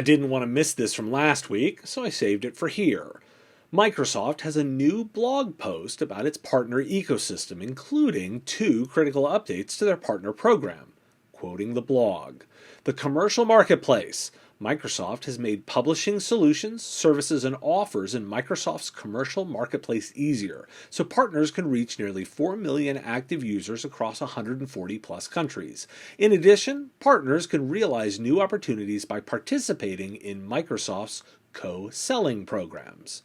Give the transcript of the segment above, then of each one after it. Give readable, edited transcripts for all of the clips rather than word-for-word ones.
I didn't want to miss this from last week, so I saved it for here. Microsoft has a new blog post about its partner ecosystem, including 2 critical updates to their partner program. Quoting the blog, "The commercial marketplace. Microsoft has made publishing solutions, services, and offers in Microsoft's commercial marketplace easier, so partners can reach nearly 4 million active users across 140 plus countries. In addition, partners can realize new opportunities by participating in Microsoft's co-selling programs."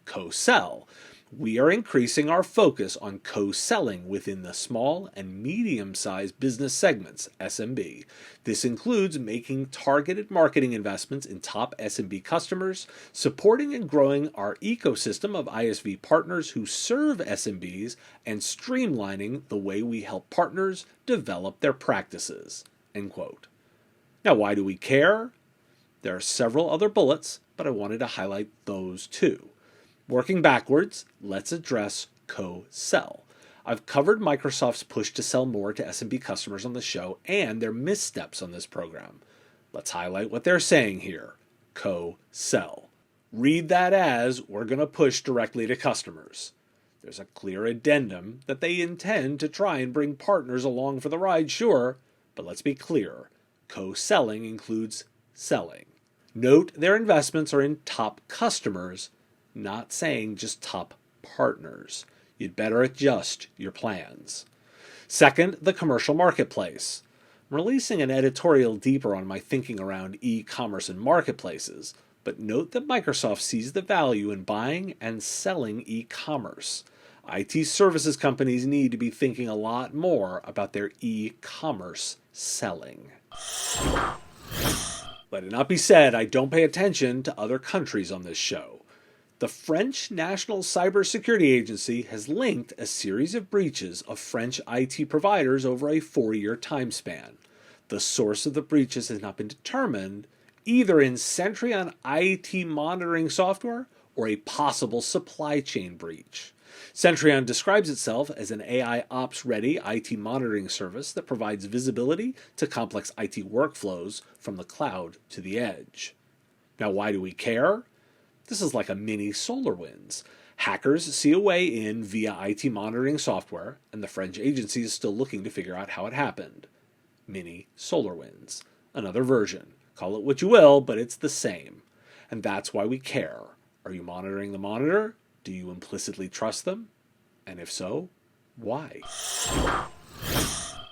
Co-sell. We are increasing our focus on co-selling within the small and medium-sized business segments, SMB. This includes making targeted marketing investments in top SMB customers, supporting and growing our ecosystem of ISV partners who serve SMBs, and streamlining the way we help partners develop their practices. End quote. Now, why do we care? There are several other bullets, but I wanted to highlight those 2. Working backwards, let's address co-sell. I've covered Microsoft's push to sell more to SMB customers on the show and their missteps on this program. Let's highlight what they're saying here. Co-sell. Read that as we're going to push directly to customers. There's a clear addendum that they intend to try and bring partners along for the ride, sure, but let's be clear. Co-selling includes selling. Note their investments are in top customers, not saying just top partners. You'd better adjust your plans. Second, the commercial marketplace. I'm releasing an editorial deeper on my thinking around e-commerce and marketplaces, but note that Microsoft sees the value in buying and selling e-commerce. IT services companies need to be thinking a lot more about their e-commerce selling. Let it not be said I don't pay attention to other countries on this show. The French National Cybersecurity Agency has linked a series of breaches of French IT providers over a 4-year time span. The source of the breaches has not been determined, either in Centrion IT monitoring software or a possible supply chain breach. Centrion describes itself as an AI ops-ready IT monitoring service that provides visibility to complex IT workflows from the cloud to the edge. Now, why do we care? This is like a mini SolarWinds. Hackers see a way in via IT monitoring software, and the French agency is still looking to figure out how it happened. Mini SolarWinds. Another version. Call it what you will, but it's the same. And that's why we care. Are you monitoring the monitor? Do you implicitly trust them? And if so, why?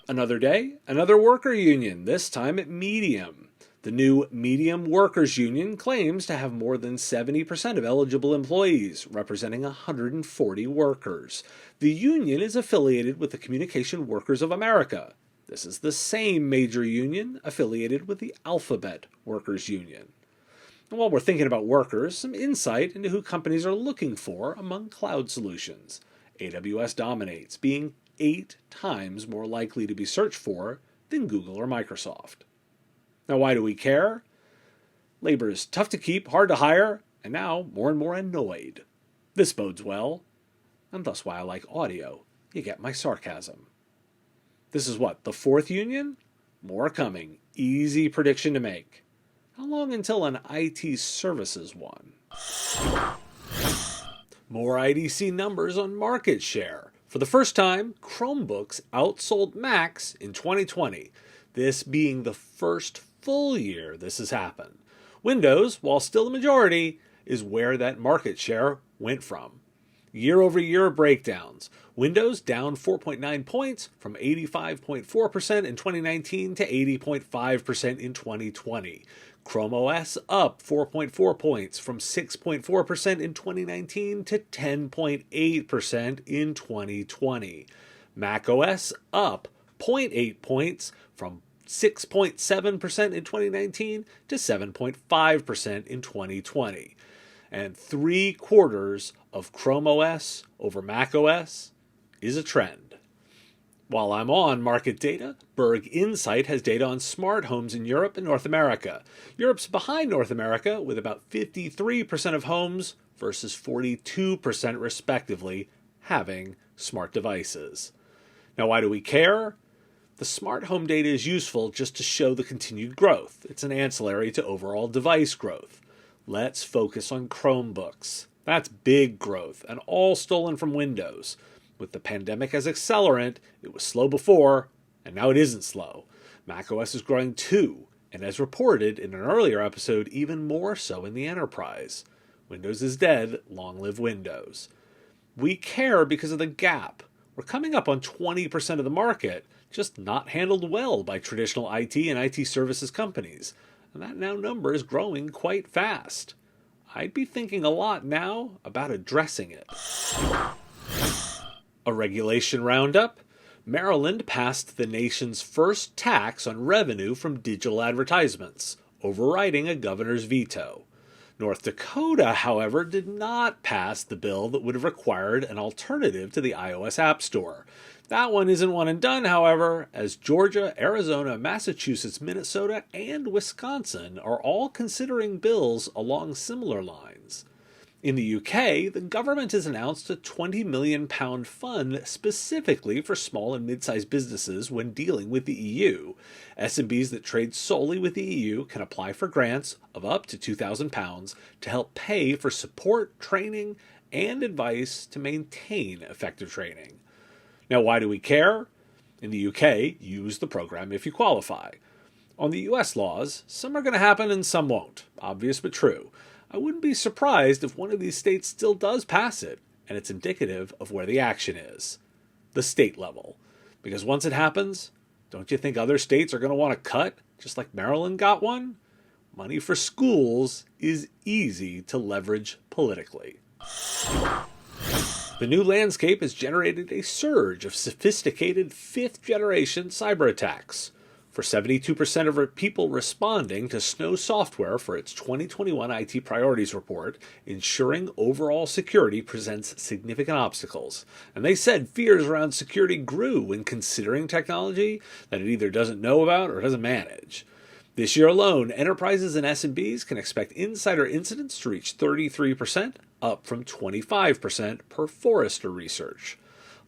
Another day, another worker union, this time at Medium. The new Medium Workers Union claims to have more than 70% of eligible employees, representing 140 workers. The union is affiliated with the Communication Workers of America. This is the same major union affiliated with the Alphabet Workers Union. And while we're thinking about workers, some insight into who companies are looking for among cloud solutions. AWS dominates, being 8 times more likely to be searched for than Google or Microsoft. Now, why do we care? Labor is tough to keep, hard to hire, and now more and more annoyed. This bodes well, and thus why I like audio. You get my sarcasm. This is what, the 4th union? More coming. Easy prediction to make. How long until an IT services one? More IDC numbers on market share. For the first time, Chromebooks outsold Macs in 2020. This being the first full year this has happened. Windows, while still the majority, is where that market share went from. Year-over-year breakdowns. Windows down 4.9 points from 85.4% in 2019 to 80.5% in 2020. Chrome OS up 4.4 points from 6.4% in 2019 to 10.8% in 2020. Mac OS up 0.8 points from 6.7% in 2019 to 7.5% in 2020. And 3/4 of Chrome OS over Mac OS is a trend. While I'm on market data, Berg Insight has data on smart homes in Europe and North America. Europe's behind North America with about 53% of homes versus 42% respectively having smart devices. Now, why do we care? The smart home data is useful just to show the continued growth. It's an ancillary to overall device growth. Let's focus on Chromebooks. That's big growth, and all stolen from Windows. With the pandemic as accelerant, it was slow before, and now it isn't slow. macOS is growing too, and as reported in an earlier episode, even more so in the enterprise. Windows is dead, long live Windows. We care because of the gap. We're coming up on 20% of the market, just not handled well by traditional IT and IT services companies. And that now number is growing quite fast. I'd be thinking a lot now about addressing it. A regulation roundup. Maryland passed the nation's first tax on revenue from digital advertisements, overriding a governor's veto. North Dakota, however, did not pass the bill that would have required an alternative to the iOS App Store. That one isn't one and done, however, as Georgia, Arizona, Massachusetts, Minnesota, and Wisconsin are all considering bills along similar lines. In the UK, the government has announced a £20 million fund specifically for small and mid-sized businesses when dealing with the EU. SMBs that trade solely with the EU can apply for grants of up to £2,000 to help pay for support, training, and advice to maintain effective training. Now, why do we care? In the UK, use the program if you qualify. On the US laws, some are going to happen and some won't. Obvious but true. I wouldn't be surprised if one of these states still does pass it, and it's indicative of where the action is. The state level. Because once it happens, don't you think other states are going to want to cut, just like Maryland got one? Money for schools is easy to leverage politically. The new landscape has generated a surge of sophisticated fifth-generation cyberattacks. For 72% of people responding to Snow Software for its 2021 IT Priorities Report, ensuring overall security presents significant obstacles. And they said fears around security grew when considering technology that it either doesn't know about or doesn't manage. This year alone, enterprises and SMBs can expect insider incidents to reach 33%, up from 25% per Forrester research.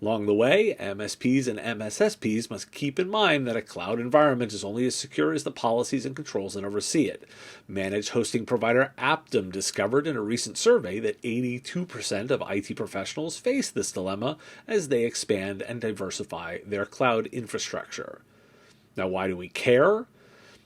Along the way, MSPs and MSSPs must keep in mind that a cloud environment is only as secure as the policies and controls that oversee it. Managed hosting provider Aptum discovered in a recent survey that 82% of IT professionals face this dilemma as they expand and diversify their cloud infrastructure. Now, why do we care?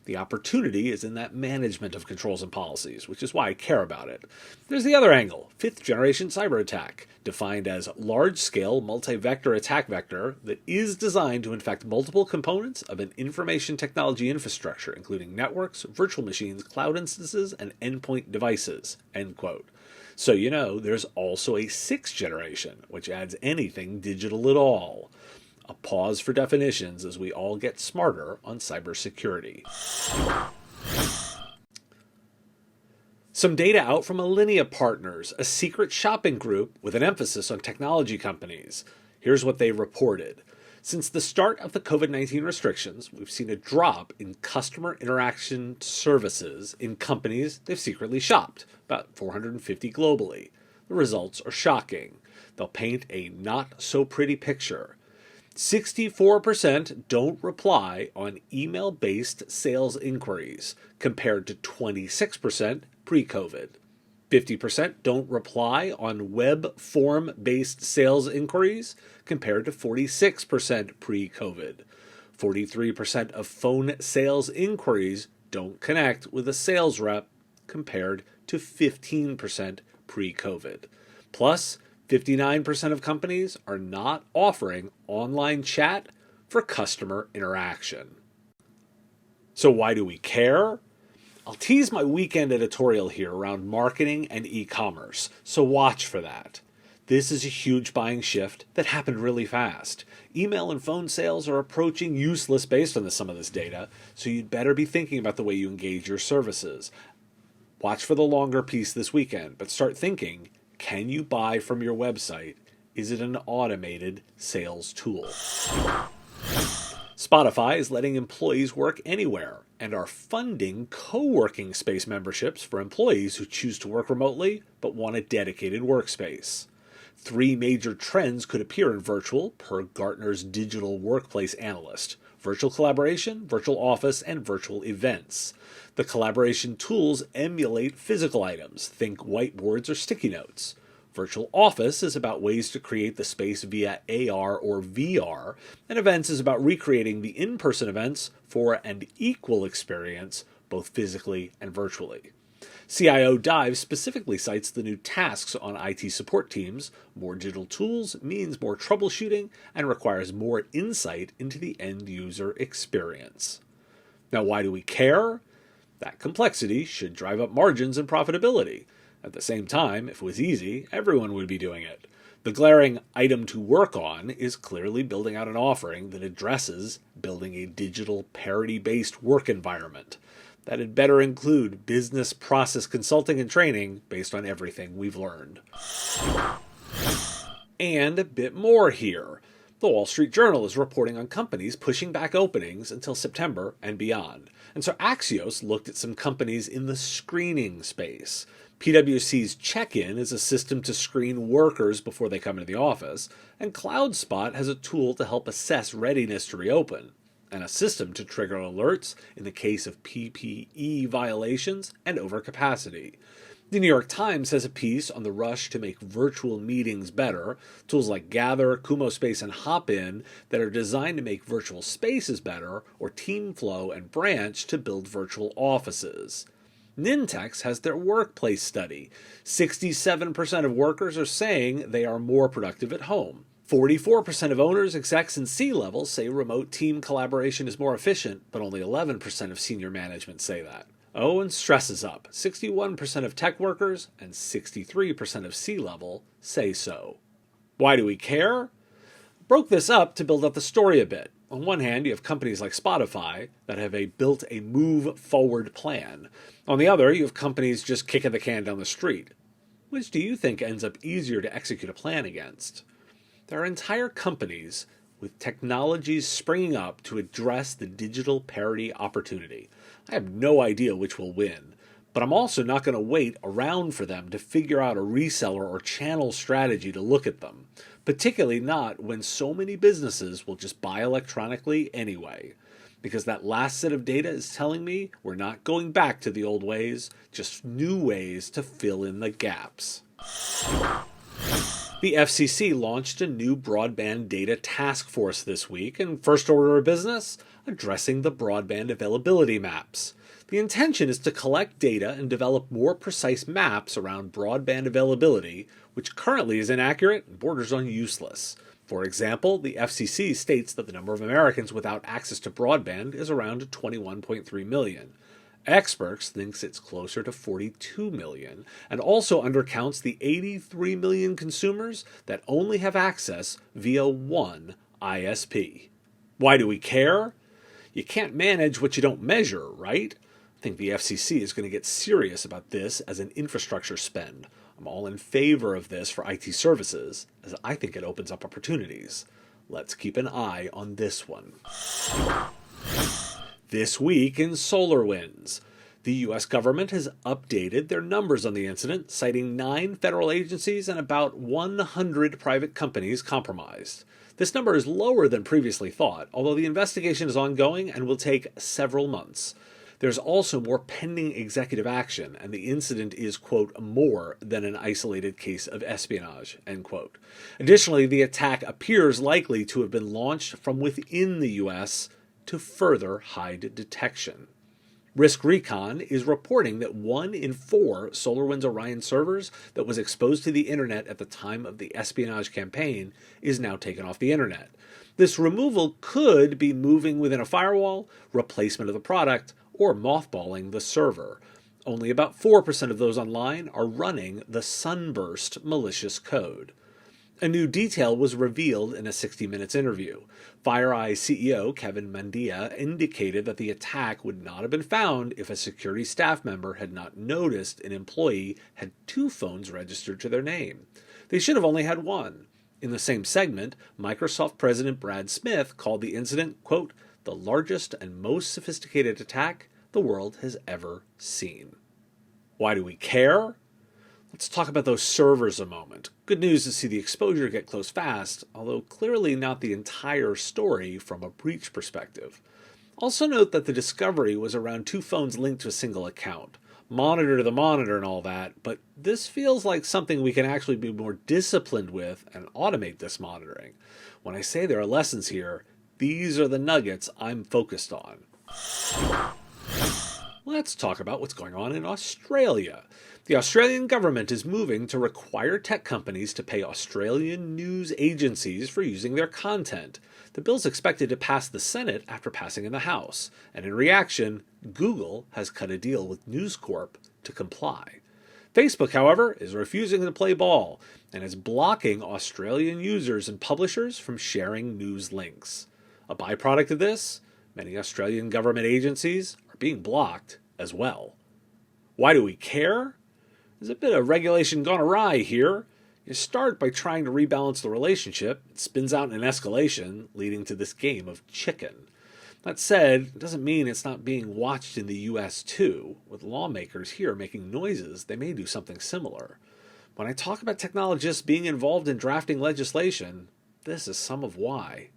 The opportunity is in that management of controls and policies, which is why I care about it. There's the other angle, fifth-generation cyber attack, defined as large-scale multi-vector attack vector that is designed to infect multiple components of an information technology infrastructure, including networks, virtual machines, cloud instances, and endpoint devices, end quote. So you know, there's also a sixth generation, which adds anything digital at all. A pause for definitions as we all get smarter on cybersecurity. Some data out from Alinea Partners, a secret shopping group with an emphasis on technology companies. Here's what they reported. Since the start of the COVID-19 restrictions, we've seen a drop in customer interaction services in companies they've secretly shopped, about 450 globally. The results are shocking. They'll paint a not-so-pretty picture. 64% don't reply on email-based sales inquiries, compared to 26% pre-COVID. 50% don't reply on web form-based sales inquiries, compared to 46% pre-COVID. 43% of phone sales inquiries don't connect with a sales rep, compared to 15% pre-COVID. Plus, 59% of companies are not offering online chat for customer interaction. So why do we care? I'll tease my weekend editorial here around marketing and e-commerce, so watch for that. This is a huge buying shift that happened really fast. Email and phone sales are approaching useless based on some of this data, so you'd better be thinking about the way you engage your services. Watch for the longer piece this weekend, but start thinking, can you buy from your website? Is it an automated sales tool? Spotify is letting employees work anywhere and are funding co-working space memberships for employees who choose to work remotely but want a dedicated workspace. 3 major trends could appear in virtual, per Gartner's digital workplace analyst. virtual collaboration, virtual office, and virtual events. The collaboration tools emulate physical items, think whiteboards or sticky notes. Virtual office is about ways to create the space via AR or VR, and events is about recreating the in-person events for an equal experience, both physically and virtually. CIO Dive specifically cites the new tasks on IT support teams. More digital tools means more troubleshooting and requires more insight into the end user experience. Now, why do we care? That complexity should drive up margins and profitability. At the same time, if it was easy, everyone would be doing it. The glaring item to work on is clearly building out an offering that addresses building a digital parity-based work environment. That'd better include business process consulting and training based on everything we've learned. And a bit more here. The Wall Street Journal is reporting on companies pushing back openings until September and beyond. And so Axios looked at some companies in the screening space. PwC's Check-In is a system to screen workers before they come into the office, and CloudSpot has a tool to help assess readiness to reopen, and a system to trigger alerts in the case of PPE violations and overcapacity. The New York Times has a piece on the rush to make virtual meetings better, tools like Gather, Kumo Space, and Hopin that are designed to make virtual spaces better, or TeamFlow and Branch to build virtual offices. Nintex has their workplace study. 67% of workers are saying they are more productive at home. 44% of owners, execs, and C-levels say remote team collaboration is more efficient, but only 11% of senior management say that. Oh, and stress is up. 61% of tech workers and 63% of C-level say so. Why do we care? Broke this up to build up the story a bit. On one hand, you have companies like Spotify that have built a move-forward plan. On the other, you have companies just kicking the can down the street. Which do you think ends up easier to execute a plan against? There are entire companies with technologies springing up to address the digital parity opportunity. I have no idea which will win, but I'm also not going to wait around for them to figure out a reseller or channel strategy to look at them, particularly not when so many businesses will just buy electronically anyway, because that last set of data is telling me we're not going back to the old ways, just new ways to fill in the gaps. The FCC launched a new broadband data task force this week, and first order of business, addressing the broadband availability maps. The intention is to collect data and develop more precise maps around broadband availability, which currently is inaccurate and borders on useless. For example, the FCC states that the number of Americans without access to broadband is around 21.3 million. Experts thinks it's closer to 42 million, and also undercounts the 83 million consumers that only have access via one ISP. Why do we care? You can't manage what you don't measure, right? I think the FCC is going to get serious about this as an infrastructure spend. I'm all in favor of this for IT services, as I think it opens up opportunities. Let's keep an eye on this one. This week in SolarWinds, the U.S. government has updated their numbers on the incident, citing 9 federal agencies and about 100 private companies compromised. This number is lower than previously thought, although the investigation is ongoing and will take several months. There's also more pending executive action, and the incident is, quote, more than an isolated case of espionage, end quote. Additionally, the attack appears likely to have been launched from within the U.S., to further hide detection. Risk Recon is reporting that 1 in 4 SolarWinds Orion servers that was exposed to the internet at the time of the espionage campaign is now taken off the internet. This removal could be moving within a firewall, replacement of the product, or mothballing the server. Only about 4% of those online are running the Sunburst malicious code. A new detail was revealed in a 60 Minutes interview. FireEye CEO Kevin Mandia indicated that the attack would not have been found if a security staff member had not noticed an employee had 2 phones registered to their name. They should have only had 1. In the same segment, Microsoft President Brad Smith called the incident, quote, the largest and most sophisticated attack the world has ever seen. Why do we care? Let's talk about those servers a moment. Good news to see the exposure get close fast, although clearly not the entire story from a breach perspective. Also note that the discovery was around 2 phones linked to a single account. Monitor to the monitor and all that, but this feels like something we can actually be more disciplined with and automate this monitoring. When I say there are lessons here, these are the nuggets I'm focused on. Let's talk about what's going on in Australia. The Australian government is moving to require tech companies to pay Australian news agencies for using their content. The bill's expected to pass the Senate after passing in the House, and in reaction, Google has cut a deal with News Corp to comply. Facebook, however, is refusing to play ball and is blocking Australian users and publishers from sharing news links. A byproduct of this, many Australian government agencies are being blocked as well. Why do we care? There's a bit of regulation gone awry here. You start by trying to rebalance the relationship. It spins out in an escalation, leading to this game of chicken. That said, it doesn't mean it's not being watched in the US too. With lawmakers here making noises, they may do something similar. When I talk about technologists being involved in drafting legislation, this is some of why.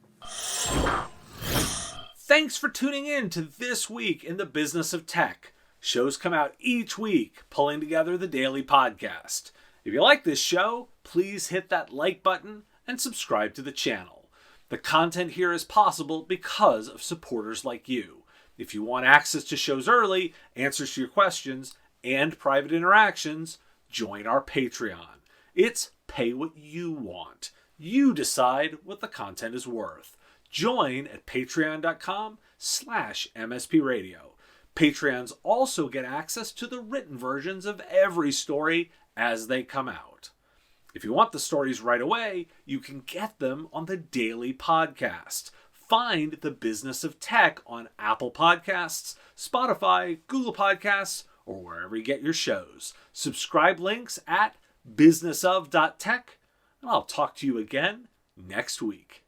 Thanks for tuning in to This Week in the Business of Tech. Shows come out each week, pulling together the daily podcast. If you like this show, please hit that like button and subscribe to the channel. The content here is possible because of supporters like you. If you want access to shows early, answers to your questions, and private interactions, join our Patreon. It's pay what you want. You decide what the content is worth. Join at patreon.com/MSPradio. Patreons also get access to the written versions of every story as they come out. If you want the stories right away, you can get them on the daily podcast. Find The Business of Tech on Apple Podcasts, Spotify, Google Podcasts, or wherever you get your shows. Subscribe links at businessof.tech, and I'll talk to you again next week.